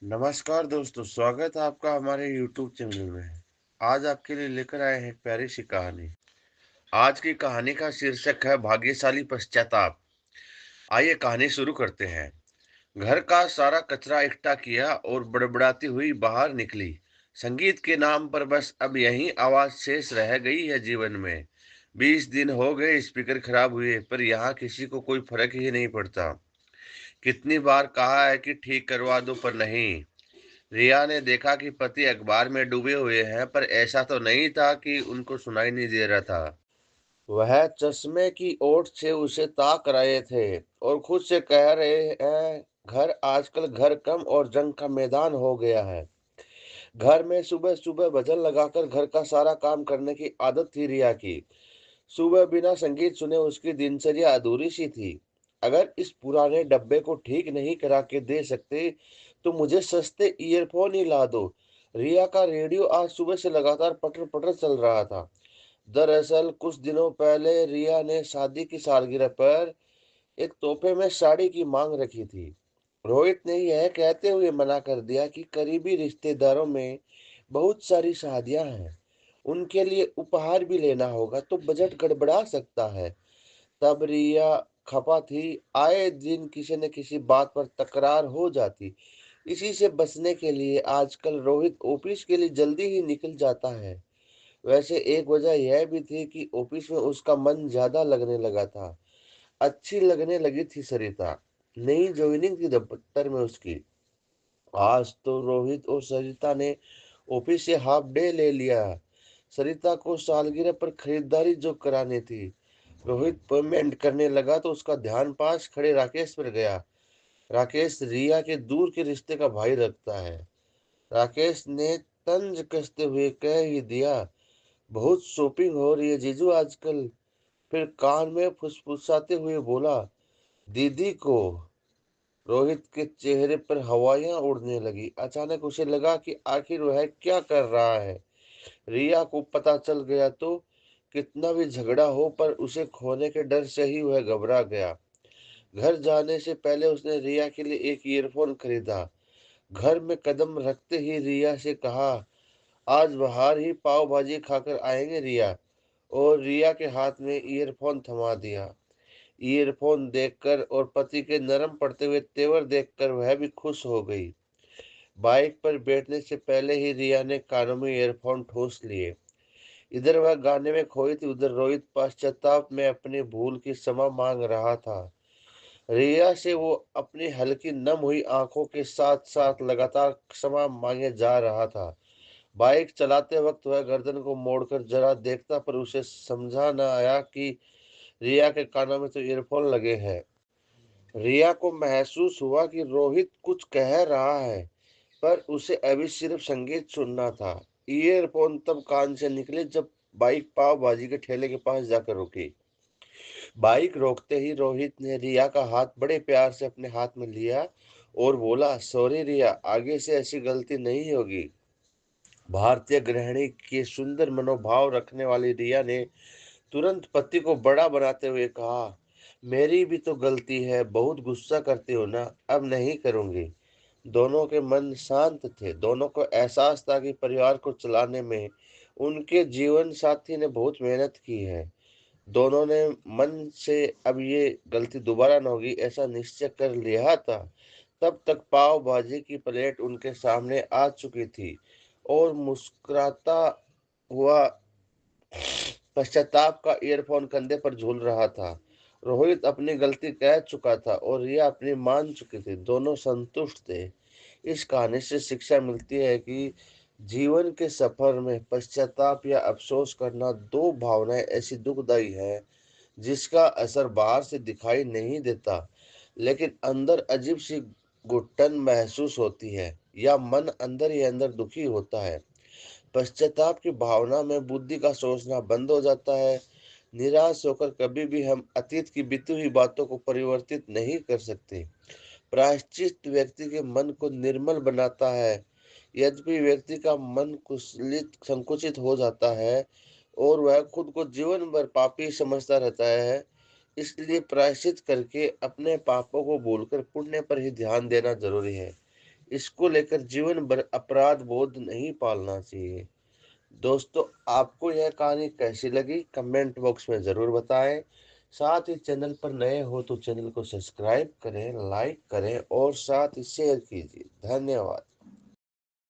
नमस्कार दोस्तों, स्वागत है आपका हमारे YouTube चैनल में। आज आपके लिए लेकर आए हैं एक प्यारी सी कहानी। आज की कहानी का शीर्षक है भाग्यशाली पश्चाताप। आइए कहानी शुरू करते हैं। घर का सारा कचरा इकट्ठा किया और बड़बड़ाती हुई बाहर निकली। संगीत के नाम पर बस अब यही आवाज शेष रह गई है जीवन में। 20 दिन हो गए स्पीकर खराब हुए, पर यहाँ किसी को कोई फर्क ही नहीं पड़ता। कितनी बार कहा है कि ठीक करवा दो, पर नहीं। रिया ने देखा कि पति अखबार में डूबे हुए हैं, पर ऐसा तो नहीं था कि उनको सुनाई नहीं दे रहा था। वह चश्मे की ओट से उसे ताक रहे थे और खुद से कह रहे हैं, घर आजकल घर कम और जंग का मैदान हो गया है। घर में सुबह सुबह भजन लगाकर घर का सारा काम करने की आदत थी रिया की। सुबह बिना संगीत सुने उसकी दिनचर्या अधूरी सी थी। अगर इस पुराने डब्बे को ठीक नहीं करा के दे सकते तो मुझे सस्ते ईयरफोन ही ला दो। रिया का रेडियो आज सुबह से लगातार पटर पटर चल रहा था। दरअसल कुछ दिनों पहले रिया ने शादी की सालगिरह पर एक तोहफे में साड़ी की मांग रखी थी। रोहित ने यह कहते हुए मना कर दिया कि करीबी रिश्तेदारों में बहुत सारी शादियां हैं, उनके लिए उपहार भी लेना होगा तो बजट गड़बड़ा सकता है। तब रिया खपा थी। आए दिन किसी न किसी बात पर तकरार हो जाती। इसी से बचने के लिए आजकल रोहित ऑफिस के लिए जल्दी ही निकल जाता है। वैसे एक वजह यह भी थी कि ऑफिस में उसका मन ज्यादा लगने लगा था। अच्छी लगने लगी थी सरिता। नई ज्वाइनिंग थी दफ्तर में उसकी। आज तो रोहित और सरिता ने ऑफिस से हाफ डे ले लिया। सरिता को सालगिरह पर खरीदारी जो करानी थी। रोहित पेमेंट करने लगा तो उसका ध्यान पास खड़े राकेश पर गया। राकेश रिया के दूर के रिश्ते का भाई रखता है। राकेश ने तंज कसते हुए कह ही दिया, बहुत शॉपिंग हो रही है जीजू आजकल। फिर कान में फुसफुसाते हुए बोला, दीदी को। रोहित के चेहरे पर हवाइयां उड़ने लगी। अचानक उसे लगा कि आखिर वह क्या कर रहा है। रिया को पता चल गया तो कितना भी झगड़ा हो, पर उसे खोने के डर से ही वह घबरा गया। घर जाने से पहले उसने रिया के लिए एक ईयरफोन खरीदा। घर में कदम रखते ही रिया से कहा, आज बाहर ही पाव भाजी खाकर आएंगे रिया। और रिया के हाथ में ईयरफोन थमा दिया। ईयरफोन देखकर और पति के नरम पड़ते हुए तेवर देखकर वह भी खुश हो गई। बाइक पर बैठने से पहले ही रिया ने कानों में ईयरफोन ठूंस लिए। इधर वह गाने में खोई थी, उधर रोहित पश्चाताप में अपनी भूल की क्षमा मांग रहा था। रिया से वो अपनी हल्की नम हुई आंखों के साथ साथ लगातार क्षमा मांगे जा रहा था। बाइक चलाते वक्त वह गर्दन को मोड़कर जरा देखता, पर उसे समझा न आया कि रिया के कानों में तो ईयरफोन लगे हैं। रिया को महसूस हुआ कि रोहित कुछ कह रहा है, पर उसे अभी सिर्फ संगीत सुनना था। ईयरफोन तब कान से निकले जब बाइक पाव भाजी के ठेले के पास जाकर रुकी। बाइक रोकते ही रोहित ने रिया का हाथ बड़े प्यार से अपने हाथ में लिया और बोला, सॉरी रिया, आगे से ऐसी गलती नहीं होगी। भारतीय गृहिणी के सुंदर मनोभाव रखने वाली रिया ने तुरंत पति को बड़ा बनाते हुए कहा, मेरी भी तो गलती है, बहुत गुस्सा करती हो ना, अब नहीं करूंगी। दोनों के मन शांत थे। दोनों को एहसास था कि परिवार को चलाने में उनके जीवन साथी ने बहुत मेहनत की है। दोनों ने मन से अब ये गलती दोबारा न होगी ऐसा निश्चय कर लिया था। तब तक पाव भाजी की प्लेट उनके सामने आ चुकी थी और मुस्कुराता हुआ पश्चाताप का ईयरफोन कंधे पर झूल रहा था। रोहित अपनी गलती कह चुका था और रिया अपनी मान चुकी थी। दोनों संतुष्ट थे। इस कहानी से शिक्षा मिलती है कि जीवन के सफर में पश्चाताप या अफसोस करना दो भावनाएं ऐसी दुखदाई है जिसका असर बाहर से दिखाई नहीं देता, लेकिन अंदर अजीब सी घुटन महसूस होती है, या मन अंदर ही अंदर दुखी होता है। पश्चाताप की भावना में बुद्धि का सोचना बंद हो जाता है। निराश होकर कभी भी हम अतीत की बीती हुई बातों को परिवर्तित नहीं कर सकते। प्रायश्चित व्यक्ति के मन को निर्मल बनाता है। यद्यपि व्यक्ति का मन कुचलित संकुचित हो जाता है और वह खुद को जीवन भर पापी समझता रहता है, इसलिए प्रायश्चित करके अपने पापों को भूलकर पुण्य पर ही ध्यान देना जरूरी है। इसको लेकर जीवन भर अपराध बोध नहीं पालना चाहिए। दोस्तों, आपको यह कहानी कैसी लगी कमेंट बॉक्स में ज़रूर बताएं। साथ ही चैनल पर नए हो तो चैनल को सब्सक्राइब करें, लाइक करें और साथ ही शेयर कीजिए। धन्यवाद।